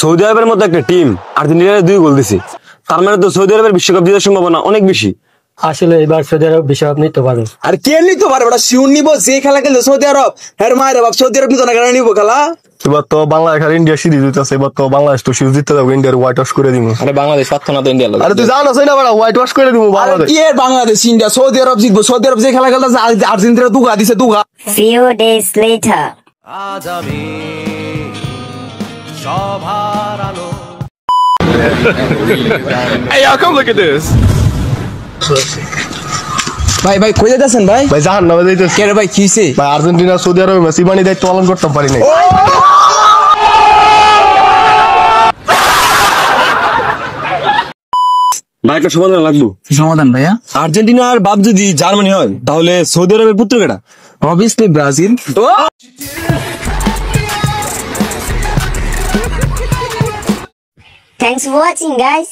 Saudi আরবের মতো একটা টিম আর্জেন্টিনার 2 গোল দিছে, তার মানে তো সৌদি আরবের বিশ্বকাপ জেতার সম্ভাবনা অনেক বেশি। আসলে এবার সৌদি আরব বিশ্বকাপ নিতে পারবে। আর কে নিতে পারবে? ওটা শিউর নিবো যে খেলা খেলছে সৌদি আরব, হ্যাঁ মায়ের বাপ সৌদি আরব নিতে না কেন নিবো খেলা? এবার তো বাংলাদেশ আর ইন্ডিয়া সিরিজ হইতেছে, এবার তো বাংলাদেশ তো সিরিজ জিততে যাবো, ইন্ডিয়ার হোয়াইট ওয়াশ করে দিব। আরে বাংলাদেশ পারতো না তো ইন্ডিয়া লোক। আরে তুই জানাস না বড় হোয়াইট ওয়াশ করে দিব আরে বাংলাদেশ। কি এর বাংলাদেশ ইন্ডিয়া সৌদি আরব জিতবো? সৌদি আরব যে খেলা খেলতেছে আর্জেন্টিনা দুগা দিছে দুগা। Few days later. Hey y'all, come look at this. ভাই ভাই কই যাচ্ছেন ভাই? ভাই জাহান নামে যাইতেছে। কে রে ভাই কিছে? ভাই আর্জেন্টিনা সৌদি আরবে মেসি বানি দায়িত্ব পালন করতে পারি নাই। ভাই একটা সমাধান লাগবো। সমাধান ভাইয়া? আর্জেন্টিনার বাপ যদি জার্মানি হয় তাহলে সৌদি আরবের পুত্র কেটা? Obviously Brazil. Thanks for watching, guys.